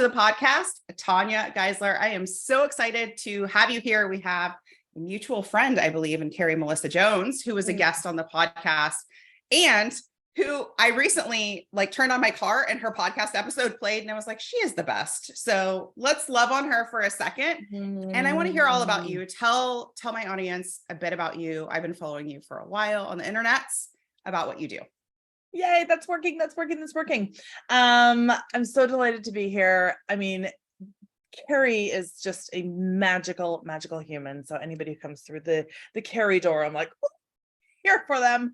the podcast, Tanya Geisler. I am so excited to have you here. We have a mutual friend, I believe, in Carrie Melissa Jones, who was a guest on the podcast and who I recently turned on my car and her podcast episode played and I was like, she is the best. So let's love on her for a second. And I want to hear all about you. Tell my audience a bit about you. I've been following you for a while on the internets about what you do. Yay, that's working. I'm so delighted to be here. I mean, Carrie is just a magical human. So anybody who comes through the Carrie door, I'm like, here for them.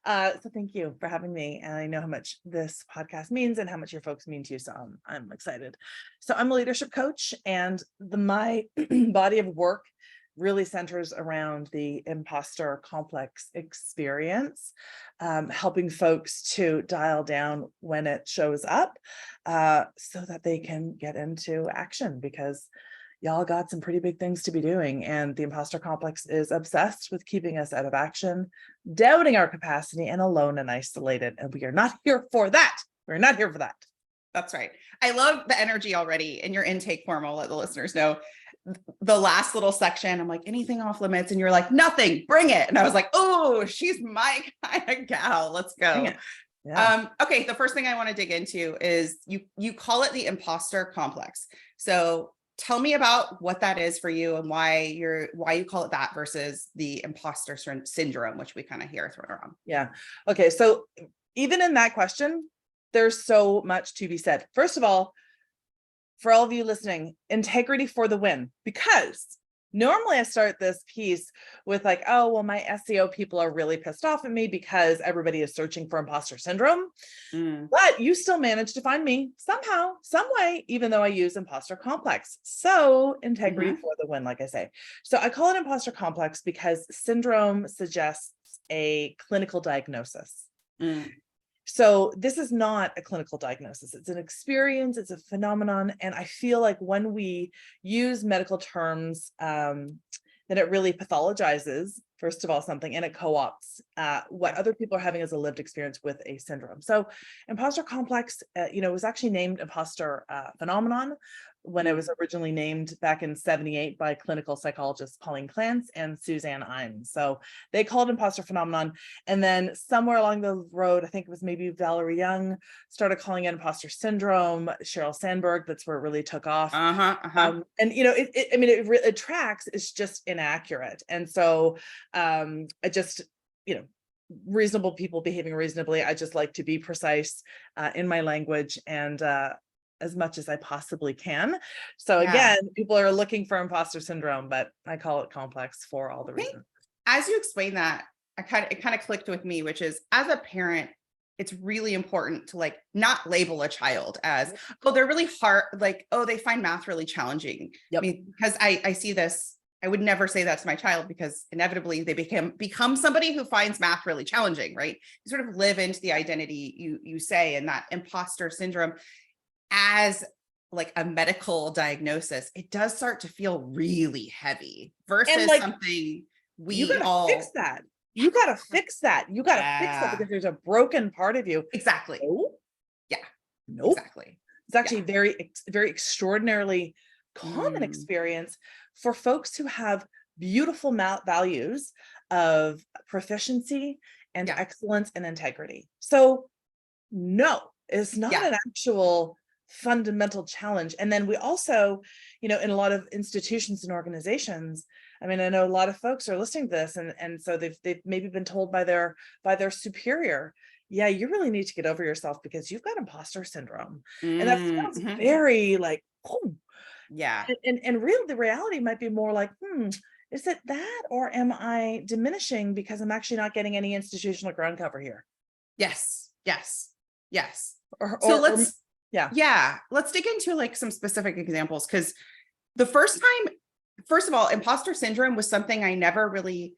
So thank you for having me. And I know how much this podcast means and how much your folks mean to you. So I'm excited. So I'm a leadership coach, and my body of work really centers around the imposter complex experience, helping folks to dial down when it shows up, so that they can get into action, because y'all got some pretty big things to be doing. And the imposter complex is obsessed with keeping us out of action, doubting our capacity, and alone and isolated. And we are not here for that. We're not here for that. That's right. I love the energy already in your intake form. I'll let the listeners know. The last little section, I'm like, anything off limits? And you're like, nothing, bring it. And I was like, oh, she's my kind of gal. Let's go. Yeah. Okay. The first thing I want to dig into is you call it the imposter complex. So tell me about what that is for you and why you call it that versus the imposter syndrome, which we kind of hear thrown around. Yeah. Okay. So even in that question, there's so much to be said. First of all, for all of you listening, integrity for the win, because normally I start this piece with like, oh, well, my SEO people are really pissed off at me because everybody is searching for imposter syndrome. But you still manage to find me somehow, some way, even though I use imposter complex. So integrity for the win, like I say. So I call it imposter complex because syndrome suggests a clinical diagnosis. So this is not a clinical diagnosis. It's an experience. It's a phenomenon. And I feel like when we use medical terms, then it really pathologizes, first of all, something, and it co-opts what other people are having as a lived experience with a syndrome. So imposter complex, was actually named imposter phenomenon when it was originally named back in 1978 by clinical psychologists Pauline Clance and Suzanne Imes. So they called it imposter phenomenon. And then somewhere along the road, I think it was maybe Valerie Young, started calling it imposter syndrome. Sheryl Sandberg, that's where it really took off. And it tracks. It's just inaccurate. And so I just, reasonable people behaving reasonably. I just like to be precise in my language and as much as I possibly can. So again, people are looking for imposter syndrome, but I call it complex for all the reasons. As you explain that, it kind of clicked with me, which is, as a parent, it's really important to not label a child as, oh, they're really hard. Oh, they find math really challenging. Yep. I mean, because I see this, I would never say that to my child, because inevitably they become somebody who finds math really challenging, right? You sort of live into the identity you say, and that imposter syndrome as a medical diagnosis, it does start to feel really heavy versus something you gotta fix that. You gotta fix that. You gotta fix that because there's a broken part of you. Exactly. No? Yeah. Nope. Exactly. It's actually very, very extraordinarily common experience for folks who have beautiful values of proficiency and excellence and integrity. So no, it's not an actual fundamental challenge. And then we also, in a lot of institutions and organizations, I mean, I know a lot of folks are listening to this, and so they've maybe been told by their superior, yeah, you really need to get over yourself because you've got imposter syndrome. And that sounds very oh. Yeah. And really the reality might be more like, is it that, or am I diminishing because I'm actually not getting any institutional ground cover here? Yes. Let's dig into some specific examples, because first of all, imposter syndrome was something I never really,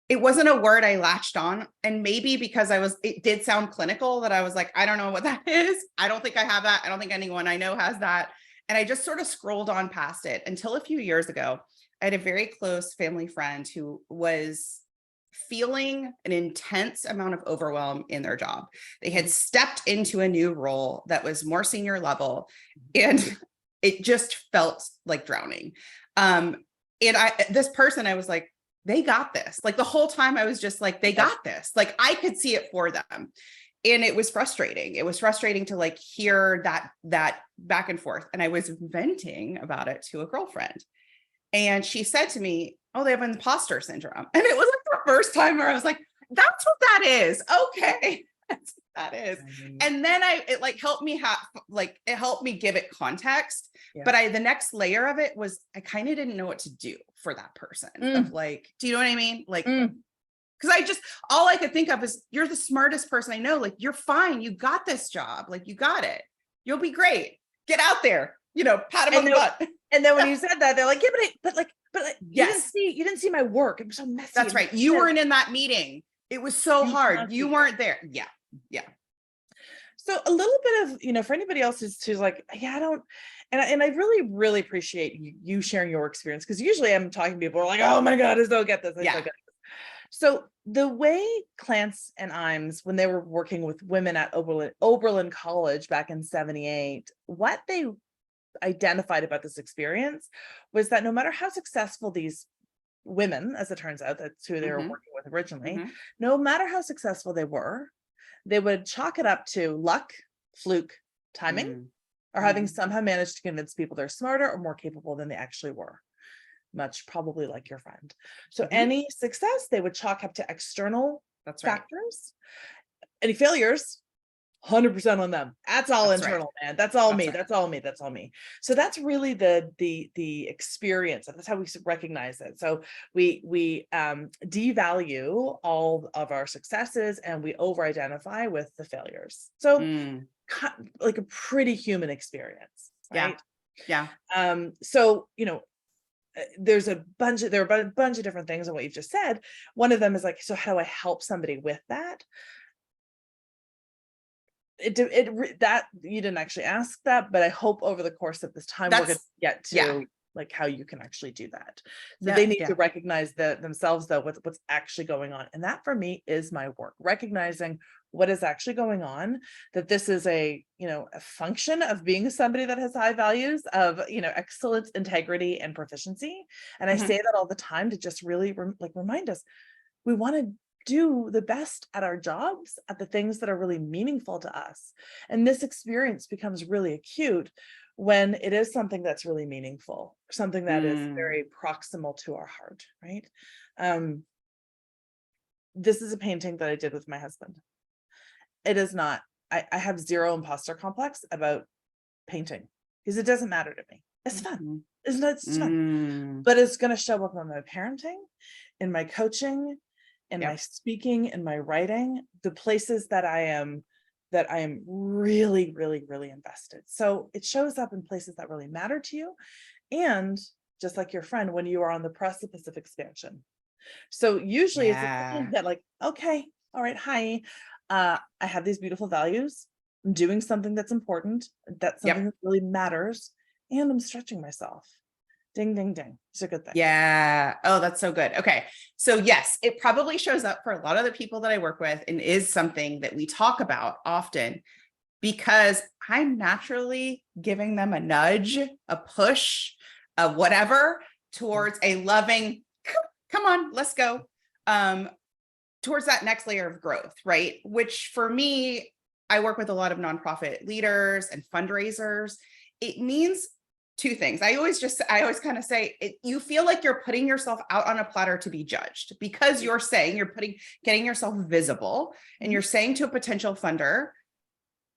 it wasn't a word I latched on. And maybe because it did sound clinical, that I was like, I don't know what that is. I don't think I have that. I don't think anyone I know has that. And I just sort of scrolled on past it until a few years ago. I had a very close family friend who was feeling an intense amount of overwhelm in their job. They had stepped into a new role that was more senior level. And it just felt like drowning. This person, I was like, they got this. Like the whole time I was just like, they got this. Like I could see it for them. And it was frustrating. It was frustrating to like hear that back and forth. And I was venting about it to a girlfriend. And she said to me, oh, they have imposter syndrome. And it was like the first time where I was like, that's what that is. Okay. That's what that is. And then it like helped me it helped me give it context. Yeah. But the next layer of it was, I kind of didn't know what to do for that person of like, do you know what I mean? Like, because all I could think of is, you're the smartest person I know. Like, you're fine. You got this job. Like, you got it. You'll be great. Get out there, pat them on the butt. And then when you said that, they're like, yeah, but yes, you didn't see my work. It was so messy. That's right. You weren't in that meeting. It was so hard. You weren't there. Yeah. Yeah. So a little bit of, for anybody else who's like, yeah, I don't, and I really, really appreciate you sharing your experience. Cause usually I'm talking to people who are like, oh my God, I don't get this. So the way Clance and Imes, when they were working with women at Oberlin College back in 78, what they identified about this experience was that no matter how successful these women, as it turns out, that's who they were working with originally, no matter how successful they were, they would chalk it up to luck, fluke, timing, or having somehow managed to convince people they're smarter or more capable than they actually were. Much probably like your friend. So any success they would chalk up to external factors. Any failures, 100% on them. That's all internal, man. That's all me. That's all me. That's all me. So that's really the experience. That's how we recognize it. So we devalue all of our successes and we over-identify with the failures. So like a pretty human experience, right? Yeah. So there are a bunch of different things in what you've just said. One of them is like, so how do I help somebody with that? That you didn't actually ask that, but I hope over the course of this time we're going to get to like how you can actually do that. So they need to recognize themselves though, what's actually going on. And that for me is my work, recognizing what is actually going on, that this is a function of being somebody that has high values of, excellence, integrity, and proficiency. And I say that all the time to just really remind us, we want to do the best at our jobs, at the things that are really meaningful to us. And this experience becomes really acute when it is something that's really meaningful, something that is very proximal to our heart, right? This is a painting that I did with my husband. It is not, I have zero imposter complex about painting because it doesn't matter to me. It's fun. It's fun, but it's going to show up in my parenting, in my coaching, in my speaking, in my writing, the places that I am really, really, really invested. So it shows up in places that really matter to you. And just like your friend, when you are on the precipice of expansion. So usually it's that like, okay, all right, hi, I have these beautiful values. I'm doing something that's important. That's something that really matters. And I'm stretching myself. Ding, ding, ding. It's a good thing. Yeah. Oh, that's so good. Okay. So yes, it probably shows up for a lot of the people that I work with and is something that we talk about often because I'm naturally giving them a nudge, a push, a whatever towards a loving, come on, let's go. Towards that next layer of growth, right? Which for me, I work with a lot of nonprofit leaders and fundraisers. It means two things. I always kind of say you feel like you're putting yourself out on a platter to be judged because you're getting yourself visible and you're saying to a potential funder,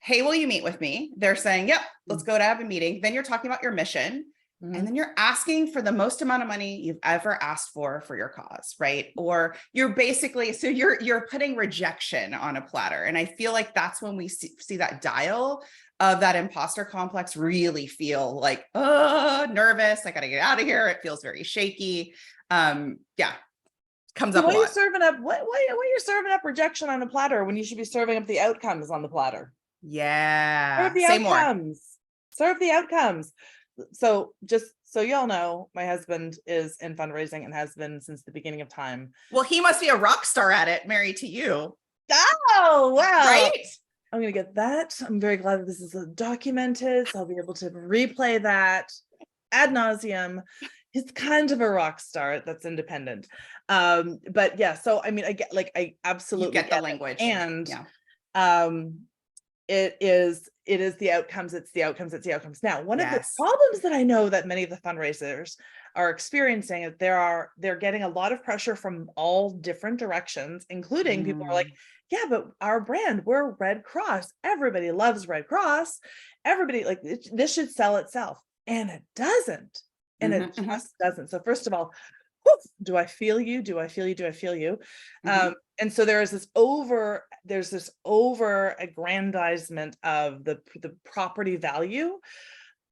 hey, will you meet with me? They're saying, yep, let's go to have a meeting. Then you're talking about your mission. And then you're asking for the most amount of money you've ever asked for your cause, right? Or you're basically, so you're putting rejection on a platter. And I feel like that's when we see that dial of that imposter complex really feel like, oh, nervous. I got to get out of here. It feels very shaky. Comes up a lot. Why are you serving up rejection on a platter when you should be serving up the outcomes on the platter? Yeah. Serve the outcomes. Serve the outcomes. So just so y'all know, my husband is in fundraising and has been since the beginning of time. Well, he must be a rock star at it, married to you. Oh, wow. Right? I'm going to get that. I'm very glad that this is documented, so I'll be able to replay that ad nauseum. He's kind of a rock star that's independent. But yeah, so I mean, I absolutely You get the it. language. And yeah. It is the outcomes. It's the outcomes. It's the outcomes. Now, one of the Yes. problems that I know that many of the fundraisers are experiencing is they're getting a lot of pressure from all different directions, including people are like, yeah, but our brand, we're Red Cross. Everybody loves Red Cross. Everybody like this should sell itself. And it doesn't. And it just doesn't. So first of all, whew, do I feel you? Do I feel you? Do I feel you? And so there's this over aggrandizement of the property value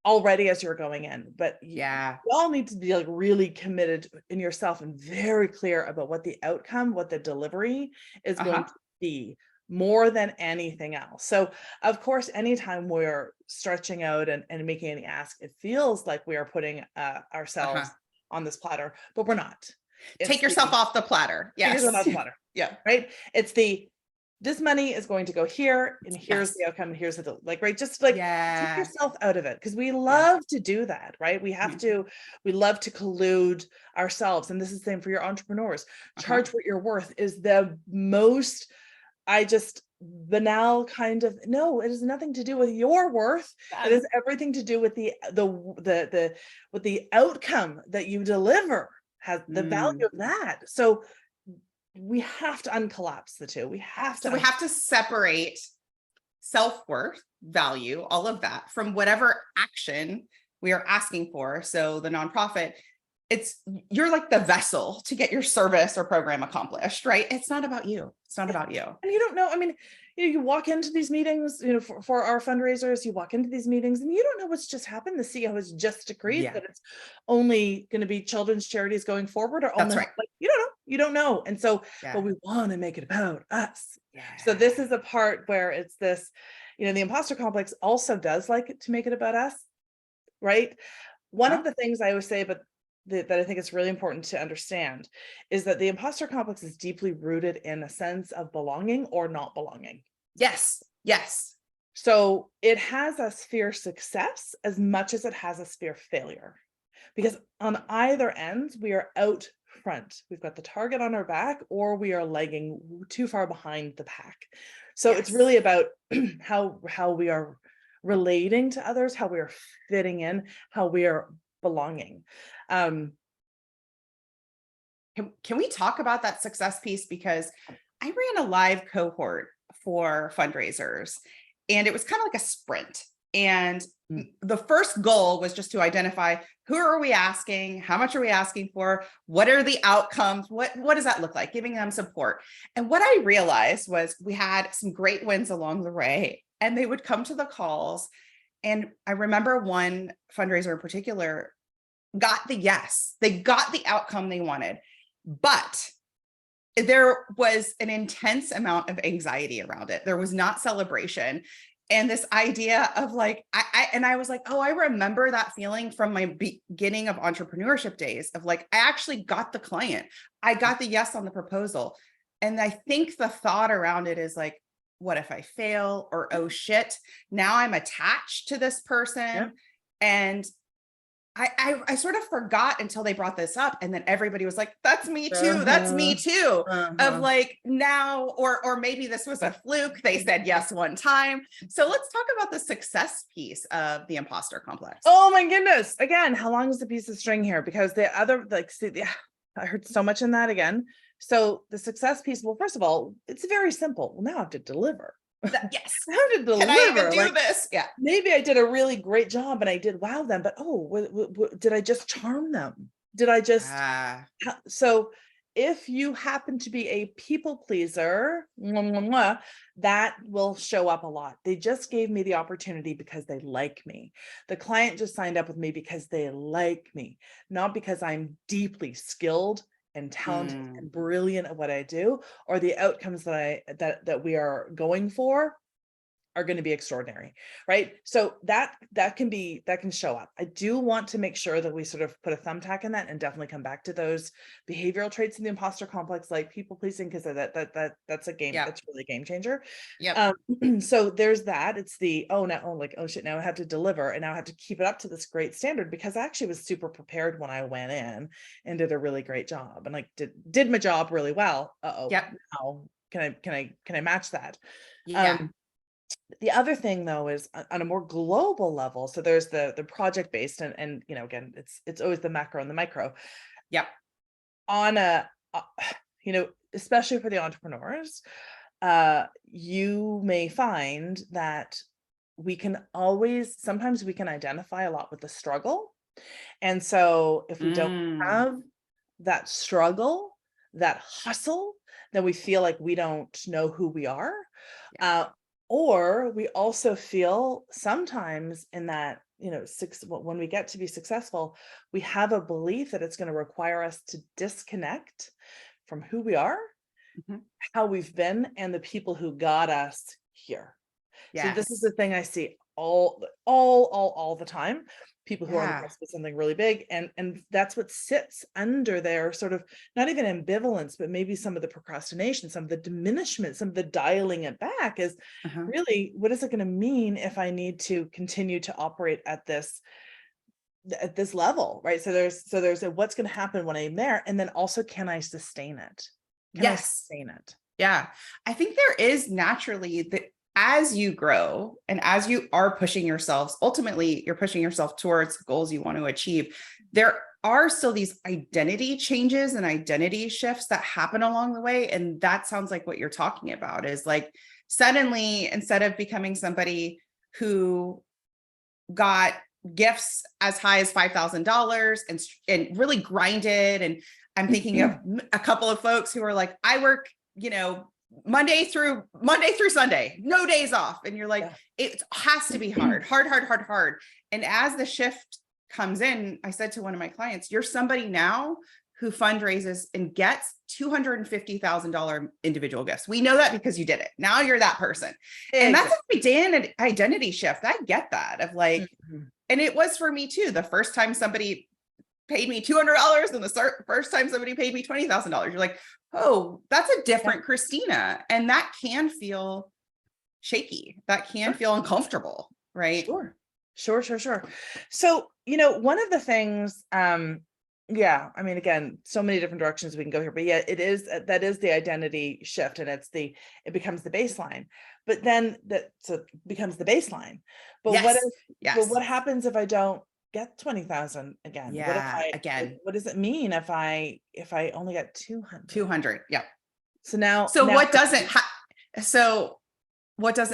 already as you're going in. But Yeah. you all need to be like really committed in yourself and very clear about what the outcome, what the delivery is going to be, more than anything else. So of course, anytime we're stretching out and making any ask, it feels like we are putting ourselves on this platter, but we're not. Take yourself off the platter. Yes. Take yourself off the platter. Yeah. Right. It's this money is going to go here, and here's the outcome, and here's the right. Just like take yourself out of it, because we love to do that, right? We have to, we love to collude ourselves. And this is the same for your entrepreneurs. Charge what you're worth is the most, banal kind of, no, it has nothing to do with your worth. It has everything to do with the outcome that you deliver has the value of that. So we have to uncollapse the two. We have to separate self-worth, value, all of that from whatever action we are asking for. So the nonprofit, you're like the vessel to get your service or program accomplished, right? It's not about you. It's not about you. And you don't know. I mean, you walk into these meetings, for our fundraisers, you walk into these meetings and you don't know what's just happened. The CEO has just decreed that it's only going to be children's charities going forward, or only, like, you don't know. And so, but we want to make it about us. So this is a part where it's this, the imposter complex also does like it to make it about us, right? One of the things I always say, but that I think it's really important to understand, is that the imposter complex is deeply rooted in a sense of belonging or not belonging. Yes. Yes. So it has us fear success as much as it has us fear failure, because on either end, we are out front. We've got the target on our back, or we are lagging too far behind the pack. So it's really about how we are relating to others, how we are fitting in, how we are belonging. Can we talk about that success piece? Because I ran a live cohort for fundraisers, and it was kind of like a sprint. And the first goal was just to identify, who are we asking? How much are we asking for? What are the outcomes? What does that look like? Giving them support. And what I realized was we had some great wins along the way, and they would come to the calls. And I remember one fundraiser in particular got the yes, they got the outcome they wanted, but there was an intense amount of anxiety around it. There was not celebration. And this idea of like, I was like, oh, I remember that feeling from my beginning of entrepreneurship days of like, I actually got the client. I got the yes on the proposal. And I think the thought around it is like, what if I fail? Or, oh shit, now I'm attached to this person. And I sort of forgot until they brought this up. And then everybody was like, that's me too. That's me too. Of like now, or maybe this was a fluke. They said yes one time. So let's talk about the success piece of the imposter complex. Oh my goodness. Again, how long is the piece of string here? Because the other, I heard so much in that again. So the success piece, well, first of all, it's very simple. Well, now I have to deliver. Yes. I have to deliver. Can I even do this? Yeah. Maybe I did a really great job and I did wow them, but did I just charm them? Did I just? So if you happen to be a people pleaser, that will show up a lot. They just gave me the opportunity because they like me. The client just signed up with me because they like me, not because I'm deeply skilled and talented and brilliant at what I do, or the outcomes that we are going for are going to be extraordinary, right? So that can show up. I do want to make sure that we sort of put a thumbtack in that and definitely come back to those behavioral traits in the imposter complex, like people pleasing, because that's a game, Yeah. that's really a game changer. Yep. So there's that. It's the oh shit, now I have to deliver, and now I have to keep it up to this great standard, because I actually was super prepared when I went in and did a really great job, and like did my job really well. Yep. Now can I match that? Yeah. The other thing though is on a more global level. So there's the project based, and again, it's always the macro and the micro. Yep. On especially for the entrepreneurs, you may find that sometimes we can identify a lot with the struggle. And so if we don't have that struggle, that hustle, then we feel like we don't know who we are. Or we also feel sometimes in that, when we get to be successful, we have a belief that it's going to require us to disconnect from who we are, how we've been, and the people who got us here. So this is the thing I see all the time. People who are on the precipice of something really big, and that's what sits under their sort of, not even ambivalence, but maybe some of the procrastination, some of the diminishment, some of the dialing it back is really, what is it going to mean if I need to continue to operate at this level, right? So there's a, what's going to happen when I'm there, and then also, can I sustain it? Can I sustain it? Yeah, I think there is naturally that as you grow and as you are pushing yourselves, ultimately you're pushing yourself towards goals you want to achieve. There are still these identity changes and identity shifts that happen along the way. And that sounds like what you're talking about, is like suddenly, instead of becoming somebody who got gifts as high as $5,000 and really grinded. And I'm thinking of a couple of folks who are like, I work, Monday through Sunday, no days off. And you're like, it has to be hard. And as the shift comes in, I said to one of my clients, you're somebody now who fundraises and gets $250,000 individual gifts. We know that because you did it. Now you're that person. And that's an identity shift. I get that, of like, and it was for me too. The first time somebody paid me $200 and the first time somebody paid me $20,000, you're like, oh, that's a different Christina. And that can feel shaky. That can feel uncomfortable, right? Sure. So, one of the things, I mean, again, so many different directions we can go here, but that is the identity shift, and it becomes the baseline, but then it becomes the baseline. But what happens if I don't get 20,000 again? What does it mean if I only get 200? Yeah.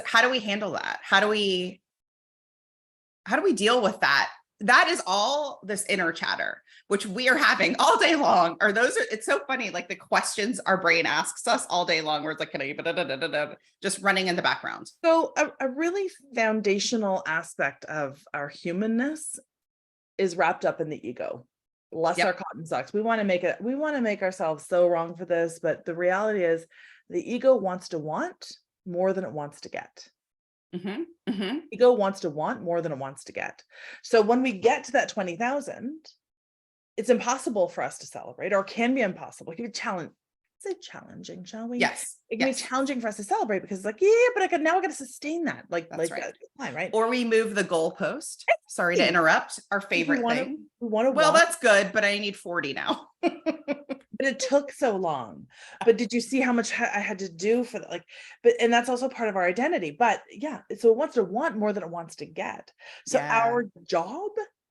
How do we handle that? How do we deal with that? That is all this inner chatter, which we are having all day long. It's so funny. Like the questions our brain asks us all day long, where it's like, just running in the background. So a really foundational aspect of our humanness is wrapped up in the ego. Bless our cotton socks. We want to make ourselves so wrong for this, but the reality is the ego wants to want more than it wants to get. Ego wants to want more than it wants to get. So when we get to that 20,000, it's impossible for us to celebrate, or can be impossible. It can be challenging, shall we? Yes. It can be challenging for us to celebrate, because it's like, but I got to sustain that. That's right. Or we move the goalpost. Sorry to interrupt. Our favorite thing. Well, that's good, but I need 40 now. But it took so long. But did you see how much I had to do for that? And that's also part of our identity. But so it wants to want more than it wants to get. So our job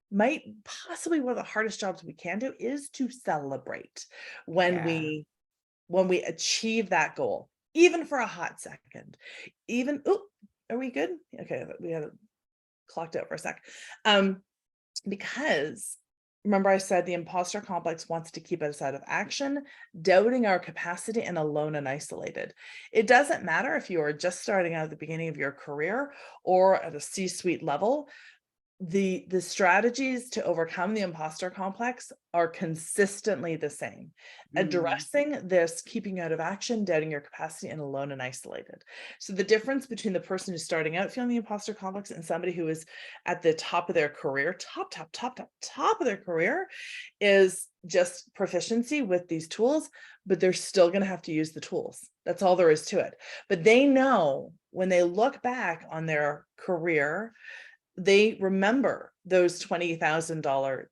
might possibly, one of the hardest jobs we can do is to celebrate when we achieve that goal, even for a hot second. Are we good? Okay, we had clocked out for a sec. Because remember, I said the imposter complex wants to keep us out of action, doubting our capacity, and alone and isolated. It doesn't matter if you are just starting out at the beginning of your career or at a C-suite level. the strategies to overcome the imposter complex are consistently the same. Addressing this, keeping out of action, doubting your capacity, and alone and isolated. So the difference between the person who's starting out feeling the imposter complex and somebody who is at the top of their career, top of their career, is just proficiency with these tools, but they're still going to have to use the tools. That's all there is to it. But they know when they look back on their career, they remember those $20,000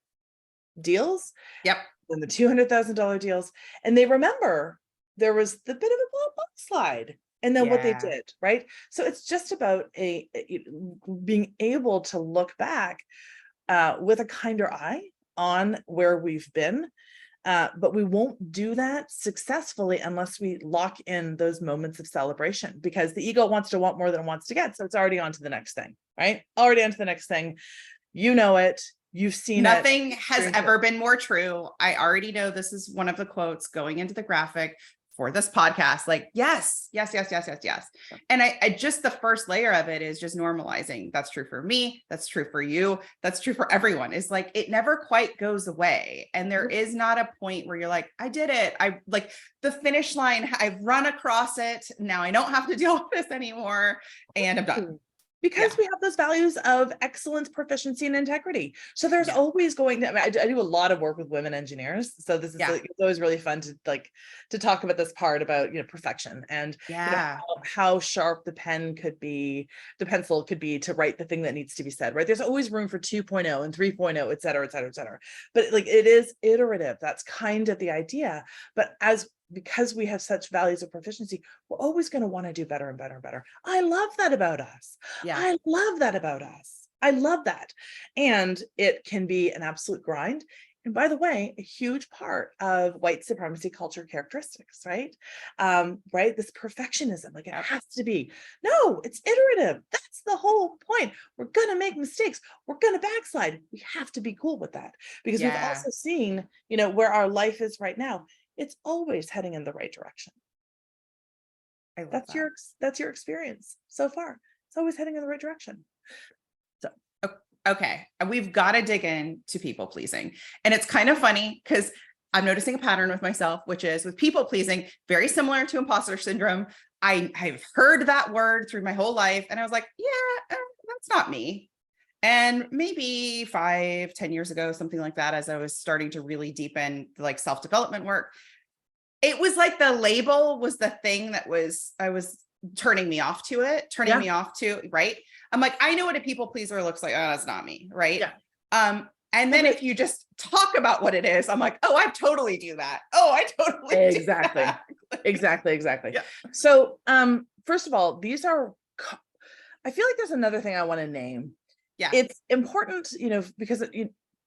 deals. Yep. And the $200,000 deals. And they remember there was the bit of a slide and then what they did, right? So it's just about being able to look back with a kinder eye on where we've been. But we won't do that successfully unless we lock in those moments of celebration, because the ego wants to want more than it wants to get. So it's already on to the next thing, right? Already on to the next thing. You know it. You've seen Nothing has ever been more true. I already know this is one of the quotes going into the graphic for this podcast. Like, yes. And I just, the first layer of it is just normalizing. That's true for me. That's true for you. That's true for everyone. It's like, it never quite goes away. And there is not a point where you're like, I did it. I like the finish line. I've run across it. Now I don't have to deal with this anymore. And I'm done. Because we have those values of excellence, proficiency, and integrity. So there's always going to, I do a lot of work with women engineers. So this is like, it's always really fun to talk about this part about, perfection and how sharp the pen could be, the pencil could be to write the thing that needs to be said, right? There's always room for 2.0 and 3.0, et cetera, et cetera, et cetera. But like, it is iterative. That's kind of the idea. But because we have such values of proficiency, we're always going to want to do better and better and better. I love that about us. I love that about us. I love that. And it can be an absolute grind. And by the way, a huge part of white supremacy culture characteristics, right? Right? This perfectionism, like it has to be. No, it's iterative. That's the whole point. We're going to make mistakes. We're going to backslide. We have to be cool with that, because we've also seen, where our life is right now. It's always heading in the right direction. That's your experience so far. It's always heading in the right direction. So, okay. We've got to dig into people pleasing. And it's kind of funny because I'm noticing a pattern with myself, which is with people pleasing, very similar to imposter syndrome. I've heard that word through my whole life. And I was like, that's not me. And maybe 5-10 years ago, something like that, as I was starting to really deepen like self-development work, it was like the label was the thing that I was turning me off to it, right? I'm like, I know what a people pleaser looks like. Oh, that's not me. Right. And then if you just talk about what it is, I'm like, oh, I totally do that. Oh, I totally do that. Exactly. Yeah. So, first of all, I feel like there's another thing I want to name. Yeah. It's important, because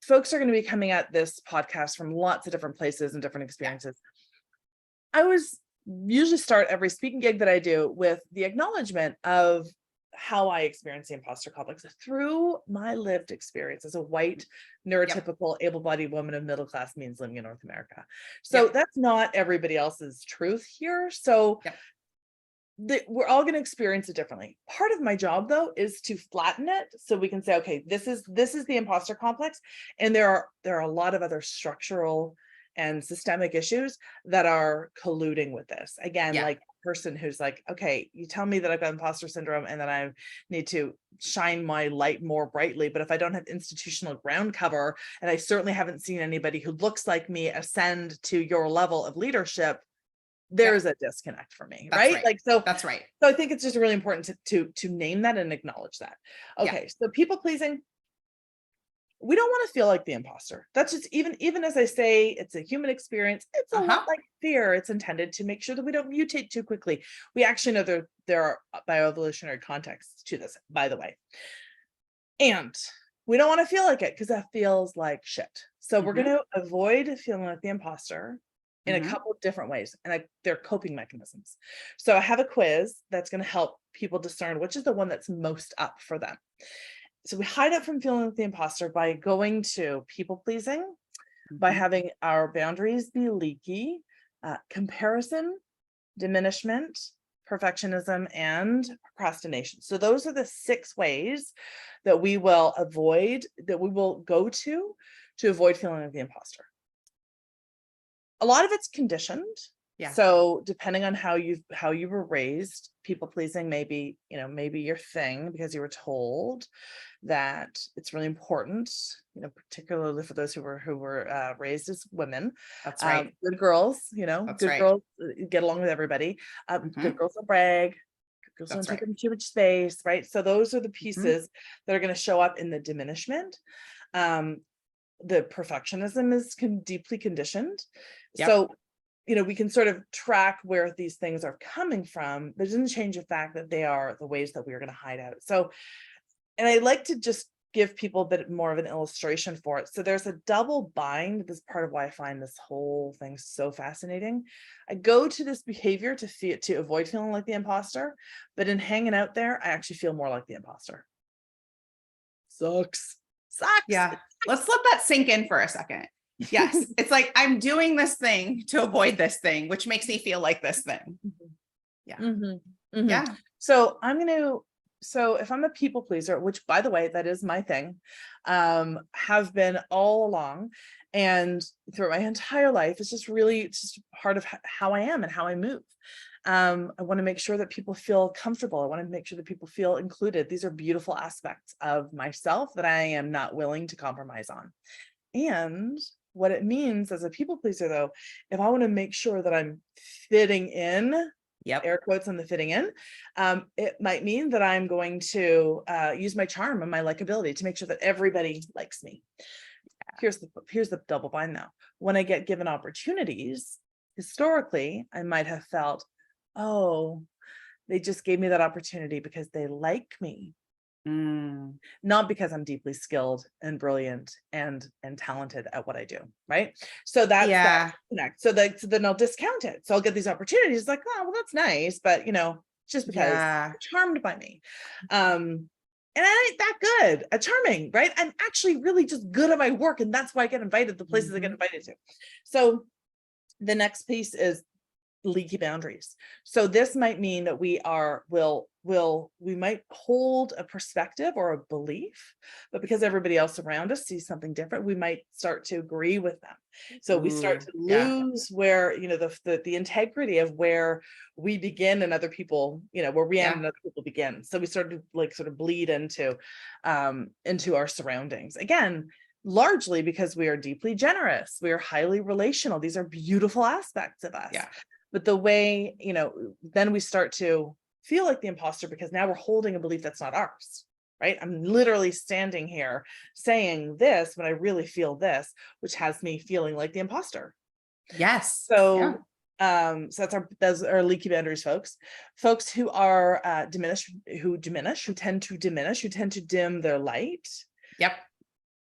folks are going to be coming at this podcast from lots of different places and different experiences. I always usually start every speaking gig that I do with the acknowledgement of how I experience the imposter complex through my lived experience as a white, neurotypical, able-bodied woman of middle-class means living in North America. So that's not everybody else's truth here. So we're all going to experience it differently. Part of my job, though, is to flatten it so we can say, okay, this is the imposter complex, and there are a lot of other structural and systemic issues that are colluding with this. Again, like a person who's like, okay, you tell me that I've got imposter syndrome and that I need to shine my light more brightly. But if I don't have institutional ground cover, and I certainly haven't seen anybody who looks like me ascend to your level of leadership, there's a disconnect for me, right? Like, so that's right. So I think it's just really important to name that and acknowledge that. Okay. So people pleasing, we don't want to feel like the imposter. That's just, even as I say, it's a human experience. It's a lot like fear. It's intended to make sure that we don't mutate too quickly. We actually know there are bioevolutionary contexts to this, by the way. And we don't want to feel like it because that feels like shit. So we're going to avoid feeling like the imposter in a couple of different ways. And they're coping mechanisms. So I have a quiz that's going to help people discern which is the one that's most up for them. So we hide it from feeling like the imposter by going to people pleasing, by having our boundaries be leaky, comparison, diminishment, perfectionism, and procrastination. So those are the 6 ways that we will go to avoid feeling like the imposter. A lot of it's conditioned. Yeah. So depending on how you were raised, people pleasing maybe your thing because you were told that it's really important, particularly for those who were raised as women. That's right. Good girls, That's good right. girls get along with everybody. Good girls don't brag. Good girls That's don't take right. up too much space, right? So those are the Mhm. pieces that are going to show up in the diminishment. The perfectionism is deeply conditioned. Yep. So, we can sort of track where these things are coming from, but it doesn't change the fact that they are the ways that we are going to hide out. So, and I like to just give people a bit more of an illustration for it. So there's a double bind. This is part of why I find this whole thing so fascinating. I go to this behavior to avoid feeling like the imposter, but in hanging out there, I actually feel more like the imposter. Sucks. Yeah. Let's let that sink in for a second. Yes. It's like, I'm doing this thing to avoid this thing, which makes me feel like this thing. Yeah. Yeah. So if I'm a people pleaser, which by the way, that is my thing, have been all along and throughout my entire life, it's just part of how I am and how I move. I want to make sure that people feel comfortable. I want to make sure that people feel included. These are beautiful aspects of myself that I am not willing to compromise on. And what it means as a people pleaser, though, if I want to make sure that I'm fitting in, air quotes on the fitting in, it might mean that I'm going to use my charm and my likability to make sure that everybody likes me. Here's the double bind though. When I get given opportunities, historically, I might have felt, oh, they just gave me that opportunity because they like me. Not because I'm deeply skilled and brilliant and talented at what I do, right? So that's that connect. So then I'll discount it. So I'll get these opportunities like, oh, well, that's nice, but just because you're charmed by me. And I ain't that good at charming, right? I'm actually really just good at my work, and that's why I get invited to places I get invited to. So the next piece is leaky boundaries. So this might mean that we might hold a perspective or a belief, but because everybody else around us sees something different, we might start to agree with them. So we start to lose where, the integrity of where we begin and other people, where we end and other people begin. So we start to sort of bleed into our surroundings. Again, largely because we are deeply generous. We are highly relational. These are beautiful aspects of us. Yeah. But the way, then we start to feel like the imposter because now we're holding a belief that's not ours, right? I'm literally standing here saying this when I really feel this, which has me feeling like the imposter. Yes. So, so those are leaky boundaries, folks who are who tend to dim their light. Yep.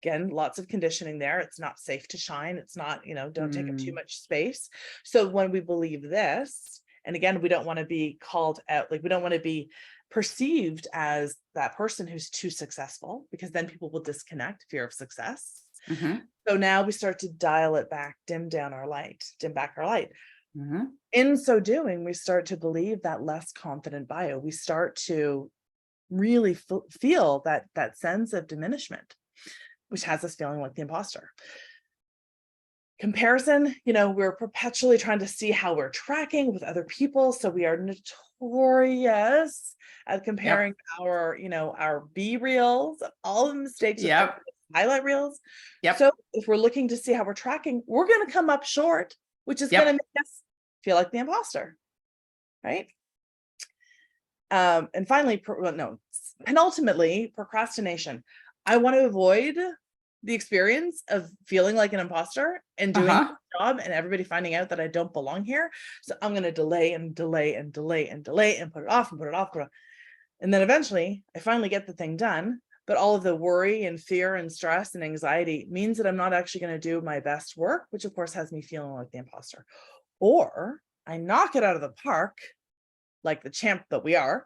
Again, lots of conditioning there. It's not safe to shine. It's not, don't take up too much space. So when we believe this, and again, we don't want to be called out, we don't want to be perceived as that person who's too successful, because then people will disconnect, fear of success. So now we start to dial it back, dim back our light. In so doing, we start to believe that less confident bio. We start to really feel that sense of diminishment, which has us feeling like the imposter. Comparison, we're perpetually trying to see how we're tracking with other people. So we are notorious at comparing our B reels, all the mistakes, highlight reels. So if we're looking to see how we're tracking, we're going to come up short, which is going to make us feel like the imposter, right? And finally, penultimately, procrastination. I want to avoid the experience of feeling like an imposter and doing a job and everybody finding out that I don't belong here. So I'm going to delay and put it off. And then eventually I finally get the thing done. But all of the worry and fear and stress and anxiety means that I'm not actually going to do my best work, which of course has me feeling like the imposter. Or I knock it out of the park like the champ that we are.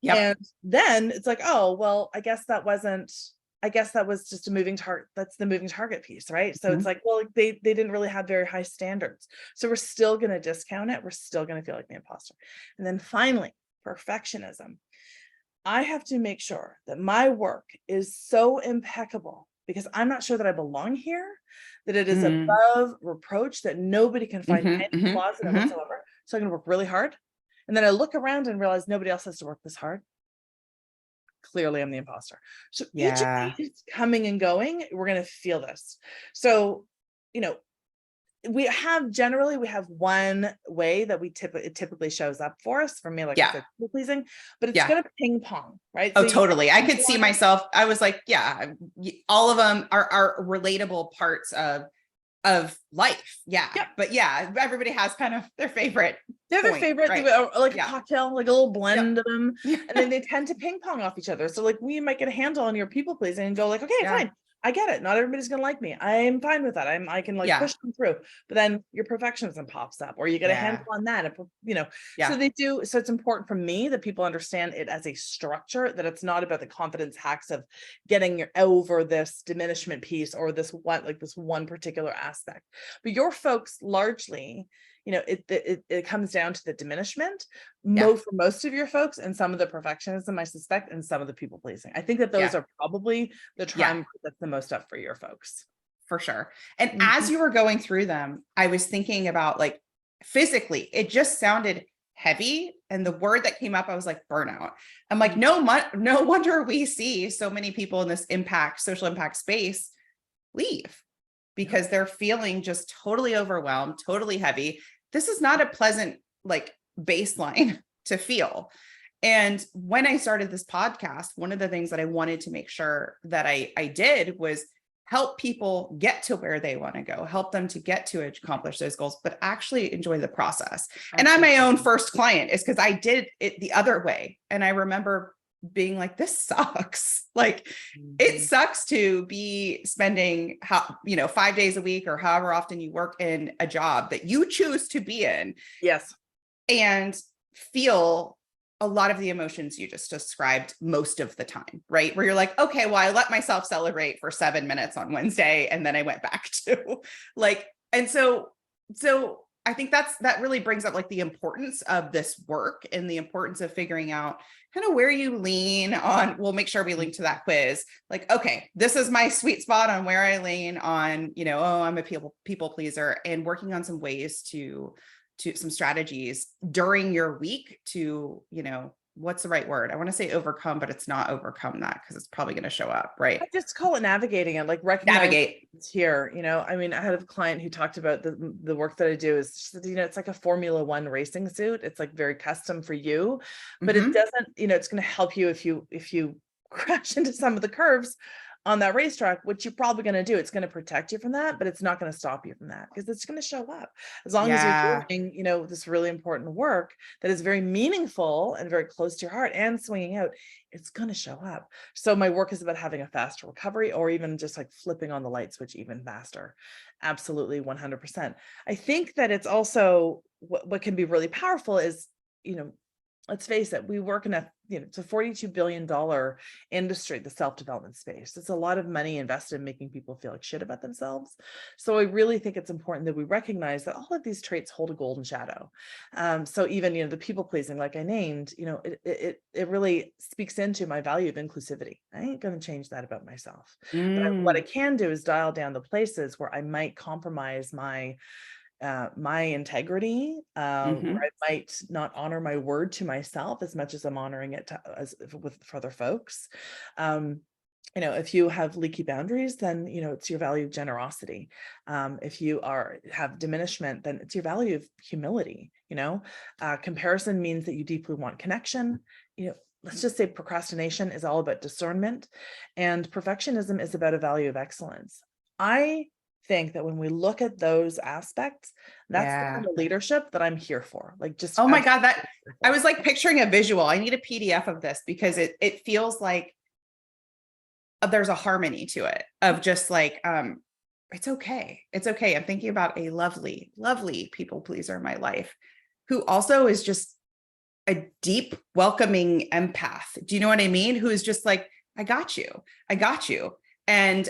And then it's like, oh, well, I guess that wasn't I guess that was just a moving target. That's the moving target piece, right? So Mhm. it's like, well, they didn't really have very high standards. So we're still going to discount it. We're still going to feel like the imposter. And then finally, perfectionism. I have to make sure that my work is so impeccable because I'm not sure that I belong here, that it is Mm. above reproach, that nobody can find Mhm, any mhm, flaws in it mhm. whatsoever. So I'm going to work really hard. And then I look around and realize nobody else has to work this hard. Clearly I'm the imposter. So each of Yeah. these coming and going, we're going to feel this. So, you know, we have one way that it typically shows up for us. For me, like I Yeah. said, people pleasing, but it's Yeah. going to ping pong, right? Oh, So you totally. I have could see myself. I was like, yeah, all of them are relatable parts of life. Yeah. Yep. But yeah, everybody has kind of their favorite They're their point, favorite, right? like a Yeah. cocktail, like a little Yep. blend of them. Yeah. And then they tend to ping pong off each other. So like we might get a handle on your people pleasing and go like, okay, Yeah. fine. I get it. Not everybody's gonna like me. I'm fine with that. I can like Yeah. push them through. But then your perfectionism pops up, or you get a Yeah. handle on that. So Yeah. they do. So it's important for me that people understand it as a structure, that it's not about the confidence hacks of getting over this diminishment piece or this one particular aspect. But your folks largely, it comes down to the diminishment Yeah. for most of your folks, and some of the perfectionism, I suspect, and some of the people pleasing. I think that those Yeah. are probably the Yeah. triumvirate that's the most up for your folks. For sure. And as Mhm. you were going through them, I was thinking about like physically, it just sounded heavy. And the word that came up, I was like, burnout. I'm like, no wonder we see so many people in this social impact space leave because they're feeling just totally overwhelmed, totally heavy. This is not a pleasant like baseline to feel. And when I started this podcast, one of the things that I wanted to make sure that I did was help people get to where they want to go, help them to get to accomplish those goals, but actually enjoy the process. And I'm my own first client is because I did it the other way. And I remember being like, this sucks. Like it sucks to be spending 5 days a week or however often you work in a job that you choose to be in. Yes. And feel a lot of the emotions you just described most of the time, right? Where you're like, okay, well, I let myself celebrate for 7 minutes on Wednesday and then I went back to like, and so I think that really brings up like the importance of this work and the importance of figuring out kind of where you lean on. We'll make sure we link to that quiz. Like, okay, this is my sweet spot on where I lean on, I'm a people pleaser, and working on some ways to some strategies during your week to, what's the right word? I want to say overcome, but it's not overcome that because it's probably going to show up, right? I just call it navigating it, like recognize Navigate. it's here. I mean, I had a client who talked about the work that I do is, she said, it's like a Formula One racing suit. It's like very custom for you, but it doesn't, it's going to help you if you crash into some of the curves on that racetrack, which you're probably going to do. It's going to protect you from that, but it's not going to stop you from that because it's going to show up as long as you're doing, this really important work that is very meaningful and very close to your heart and swinging out. It's going to show up. So my work is about having a faster recovery, or even just like flipping on the light switch even faster. Absolutely. 100%. I think that it's also what can be really powerful is, let's face it, we work in it's a $42 billion industry, the self-development space. It's a lot of money invested in making people feel like shit about themselves. So I really think it's important that we recognize that all of these traits hold a golden shadow. So even, the people pleasing, like I named, it really speaks into my value of inclusivity. I ain't going to change that about myself. But what I can do is dial down the places where I might compromise my integrity, where I might not honor my word to myself as much as I'm honoring it for other folks. If you have leaky boundaries, then, it's your value of generosity. If you have diminishment, then it's your value of humility. Comparison means that you deeply want connection. Let's just say procrastination is all about discernment, and perfectionism is about a value of excellence. I think that when we look at those aspects, that's the kind of leadership that I'm here for. Like, just, oh my God, that I was like picturing a visual. I need a PDF of this because it feels like there's a harmony to it of just like, it's okay. It's okay. I'm thinking about a lovely, lovely people pleaser in my life who also is just a deep, welcoming empath. Do you know what I mean? Who is just like, I got you. I got you. And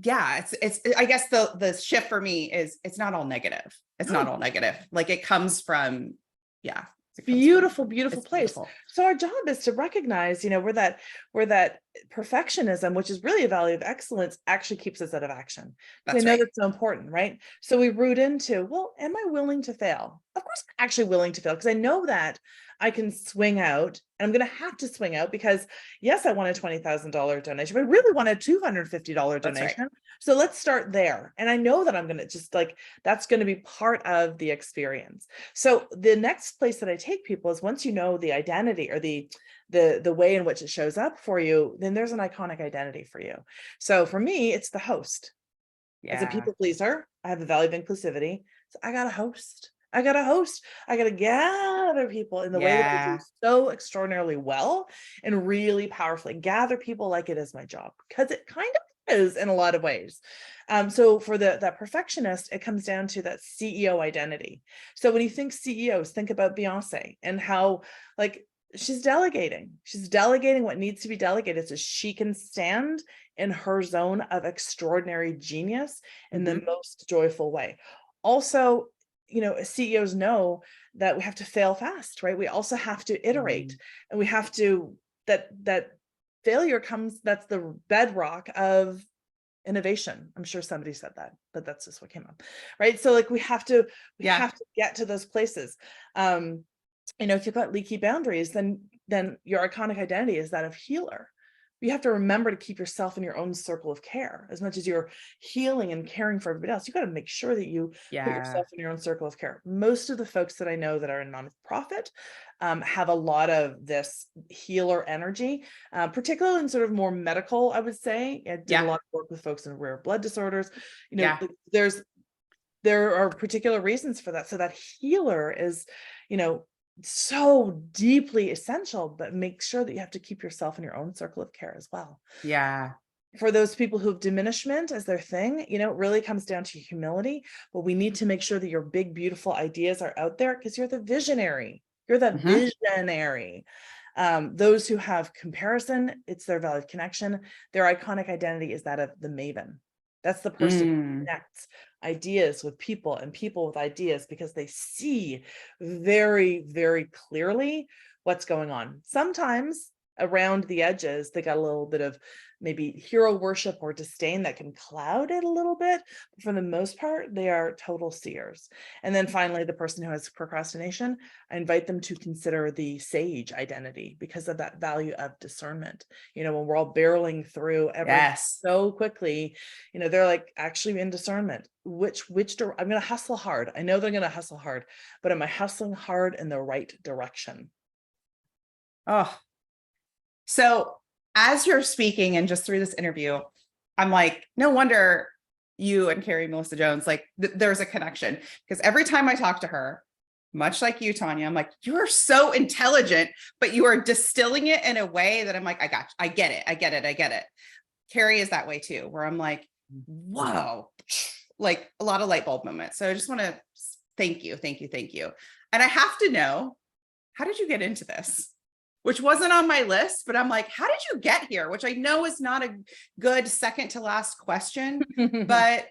yeah, it's I guess the shift for me is it's not all negative. It's not all negative. Like it comes from, yeah. Beautiful It's place. beautiful. So our job is to recognize, where that perfectionism, which is really a value of excellence, actually keeps us out of action. That's I know right. that's so important, right? So we root into, well, am I willing to fail? Of course, I'm actually willing to fail, because I know that I can swing out, and I'm going to have to swing out because, yes, I want a $20,000 donation, but I really want a $250 That's right. donation. So let's start there. And I know that I'm going to just that's going to be part of the experience. So the next place that I take people is, once you know the identity, or the way in which it shows up for you, then there's an iconic identity for you. So for me, it's the host. As a Yeah. people pleaser, I have the value of inclusivity. So I got to host. I got to gather people in the way that I do Yeah. so extraordinarily well, and really powerfully gather people like it is my job, because it kind of is in a lot of ways. So for that perfectionist, it comes down to that CEO identity. So when you think CEOs, think about Beyonce and how she's delegating what needs to be delegated, so she can stand in her zone of extraordinary genius in the most joyful way. Also, CEOs know that we have to fail fast, right? We also have to iterate, and we have to, that failure comes, that's the bedrock of innovation. I'm sure somebody said that, but that's just what came up, right? So we have to get to those places. If you've got leaky boundaries, then your iconic identity is that of healer. You have to remember to keep yourself in your own circle of care. As much as you're healing and caring for everybody else, you got to make sure that you put yourself in your own circle of care. Most of the folks that I know that are in nonprofit have a lot of this healer energy, particularly in sort of more medical, I would say. I did a lot of work with folks in rare blood disorders. There are particular reasons for that. So that healer is, so deeply essential, but make sure that you have to keep yourself in your own circle of care as well. Yeah. For those people who have diminishment as their thing, it really comes down to humility, but we need to make sure that your big, beautiful ideas are out there, because you're the visionary. You're the visionary. Those who have comparison, it's their value of connection. Their iconic identity is that of the maven. That's the person who connects ideas with people, and people with ideas, because they see very, very clearly what's going on. Sometimes around the edges, they got a little bit of maybe hero worship or disdain that can cloud it a little bit. But for the most part, they are total seers. And then finally, the person who has procrastination, I invite them to consider the sage identity, because of that value of discernment. When we're all barreling through everything so quickly, they're actually in discernment. Which I'm going to hustle hard. I know they're going to hustle hard, but am I hustling hard in the right direction? Oh, so as you're speaking and just through this interview, I'm like, no wonder you and Carrie Melissa Jones, there's a connection, because every time I talk to her, much like you, Tanya, I'm like, you are so intelligent, but you are distilling it in a way that I'm like, I get it. Carrie is that way too, where I'm like, whoa, like a lot of light bulb moments. So I just want to thank you. And I have to know, how did you get into this? Which wasn't on my list, but I'm like, how did you get here? Which I know is not a good second to last question, but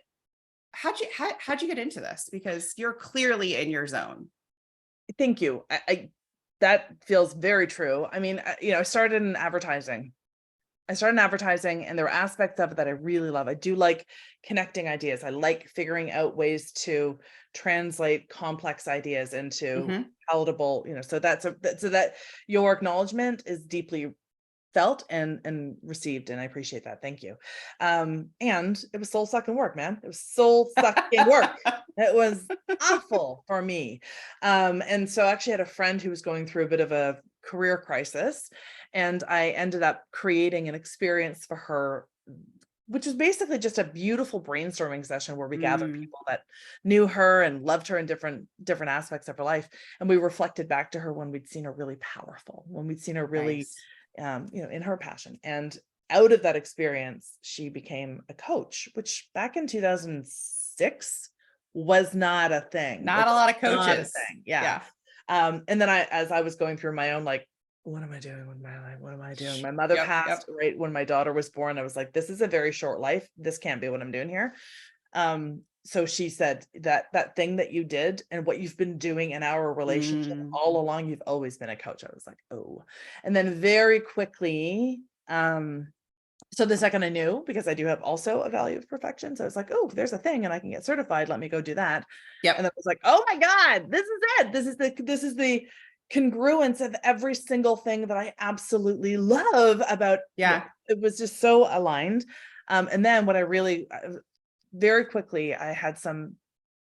how'd you get into this? Because you're clearly in your zone. Thank you. I that feels very true. I mean, I started in advertising. And there were aspects of it that I really love. I do like connecting ideas. I like figuring out ways to translate complex ideas into palatable, so that your acknowledgement is deeply felt and received, and I appreciate that. Thank you. And it was soul sucking work, man. It was soul sucking work. It was awful for me. And so I actually had a friend who was going through a bit of a career crisis, and I ended up creating an experience for her, which is basically just a beautiful brainstorming session where we gathered people that knew her and loved her in different aspects of her life. And we reflected back to her when we'd seen her really powerful, when we'd seen her really, in her passion. And out of that experience, she became a coach, which back in 2006 was not a thing. Not a lot of coaches. Yeah. And then as I was going through my own what am I doing with my life? What am I doing? My mother Yep, passed right when my daughter was born. I was like, this is a very short life. This can't be what I'm doing here. So she said that thing that you did and what you've been doing in our relationship all along, you've always been a coach. I was like, oh, and then very quickly, so the second I knew, because I do have also a value of perfection. So I was like, oh, there's a thing and I can get certified. Let me go do that. Yep. And then I was like, oh my God, this is it. This is the congruence of every single thing that I absolutely love about. Yeah. It was just so aligned. And then what I really, very quickly, I had some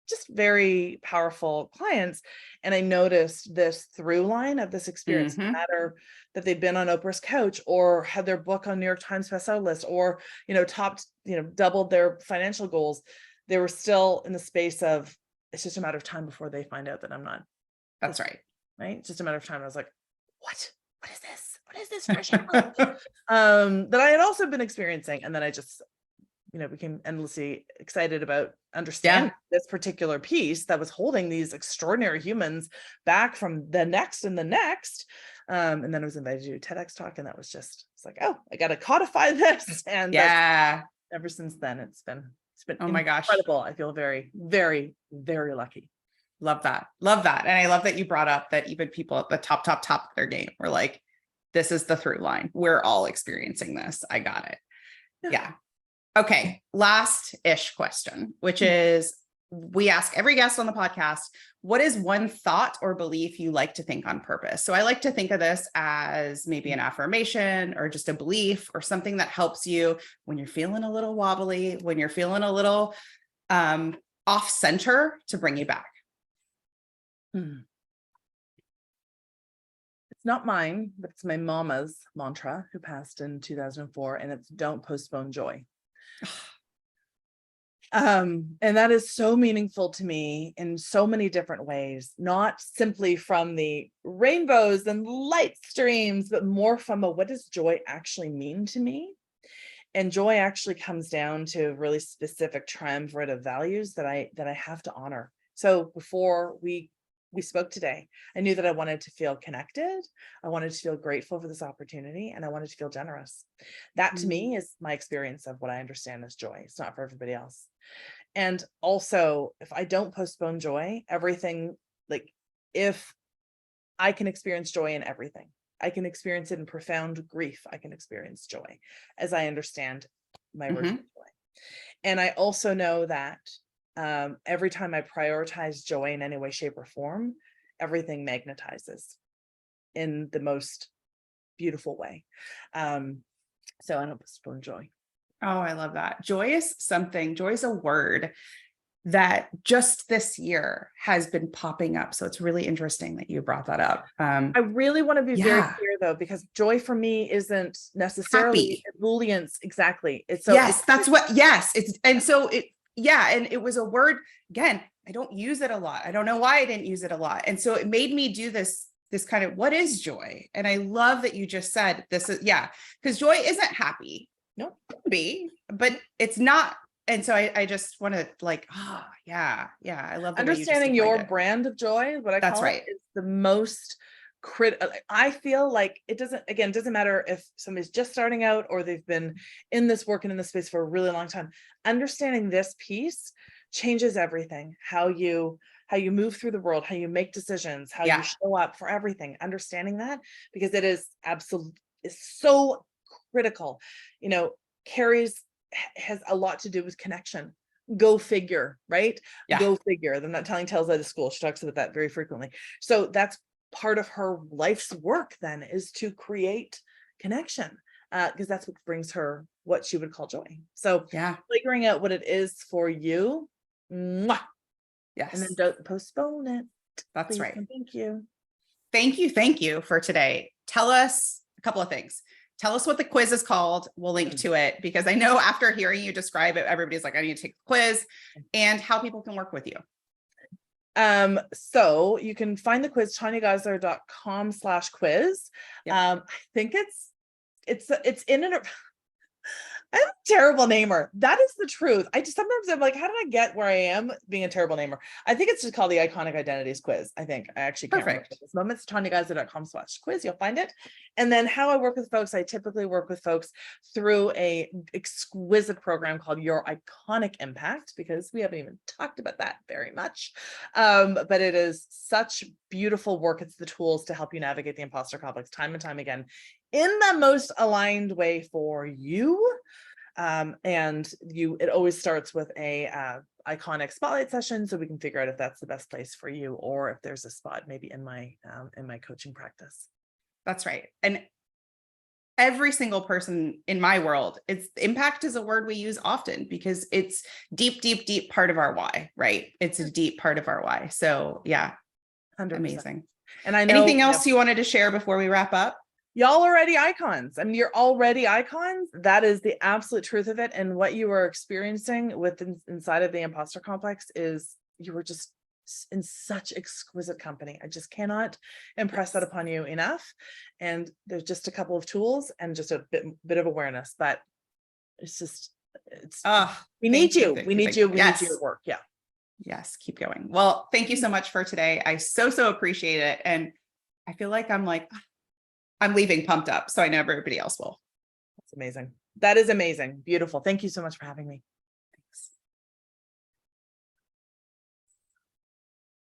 just very powerful clients. And I noticed this through line of this experience, no matter that they've been on Oprah's couch or had their book on New York Times bestseller list or, topped, doubled their financial goals. They were still in the space of, it's just a matter of time before they find out that I'm not. That's right. Right. It's just a matter of time. I was like, what is this? What is this fresh air? That I had also been experiencing. And then I just, became endlessly excited about understanding this particular piece that was holding these extraordinary humans back from the next and the next. And then I was invited to do a TEDx talk, and that was just, it's like, oh, I got to codify this. And ever since then, it's been oh my gosh, incredible. I feel very, very, very lucky. Love that. Love that. And I love that you brought up that even people at the top of their game were like, this is the through line. We're all experiencing this. I got it. Yeah. Okay. Last-ish question, which is, we ask every guest on the podcast, what is one thought or belief you like to think on purpose? So I like to think of this as maybe an affirmation or just a belief or something that helps you when you're feeling a little wobbly, when you're feeling a little off center, to bring you back. It's not mine, but it's my mama's mantra, who passed in 2004, and it's don't postpone joy. And that is so meaningful to me in so many different ways, not simply from the rainbows and light streams, but more from what does joy actually mean to me? And joy actually comes down to really specific triumvirate values that I have to honor. So before we spoke today, I knew that I wanted to feel connected. I wanted to feel grateful for this opportunity, and I wanted to feel generous. That to me is my experience of what I understand as joy. It's not for everybody else. And also, if I don't postpone joy, everything, like if I can experience joy in everything, I can experience it in profound grief. I can experience joy as I understand my version of joy. And I also know that every time I prioritize joy in any way, shape, or form, everything magnetizes in the most beautiful way. So I don't postpone joy. Oh, I love that. Joy is a word that just this year has been popping up. So it's really interesting that you brought that up. I really want to be very clear though, because joy for me isn't necessarily ebullience. Exactly. It's so and it was a word, again, I don't use it a lot. I don't know why I didn't use it a lot. And so it made me do this kind of, what is joy? And I love that you just said this is, because joy isn't happy. No, it can be, but it's not. And so I just want to I love the understanding your brand of joy. What I call it is the most critical. I feel like it doesn't matter if somebody's just starting out or they've been in this work and in this space for a really long time. Understanding this piece changes everything. How you move through the world, how you make decisions, how you show up for everything. Understanding that, because it is so critical. Has a lot to do with connection. Go figure, right? Go figure. I'm not telling tales out of school. She talks about that very frequently. So that's part of her life's work then, is to create connection, because that's what brings her what she would call joy. So figuring out what it is for you. Yes. And then don't postpone it. That's please. Right. And thank you. Thank you for today. Tell us a couple of things. Tell us what the quiz is called. We'll link to it, because I know after hearing you describe it, everybody's like, I need to take the quiz, and how people can work with you. So you can find the quiz, tanyageisler.com/quiz. I think it's in an, I'm a terrible namer. That is the truth. Sometimes I'm like, how did I get where I am being a terrible namer? I think it's just called the Iconic Identities Quiz. I actually can't remember at this moment. It's TanyaGeisler.com/quiz. You'll find it. And then how I work with folks, I typically work with folks through a exquisite program called Your Iconic Impact, because we haven't even talked about that very much. But it is such beautiful work. It's the tools to help you navigate the imposter complex time and time again in the most aligned way for you. It always starts with a iconic spotlight session, so we can figure out if that's the best place for you, or if there's a spot maybe in my coaching practice. That's right. And every single person in my world, impact is a word we use often because it's deep, deep, deep part of our why, right? It's a deep part of our why. So yeah, 100%. Amazing. And I know, anything else you wanted to share before we wrap up? Y'all already icons. I mean, you're already icons. That is the absolute truth of it. And what you are experiencing inside of the imposter complex is you were just in such exquisite company. I just cannot impress that upon you enough. And there's just a couple of tools and just a bit of awareness, but we need you. We need you. We need your work. Yeah. Yes. Keep going. Well, thank you so much for today. I so appreciate it. And I feel like I'm leaving pumped up. So I know everybody else will. That's amazing. That is amazing. Beautiful. Thank you so much for having me.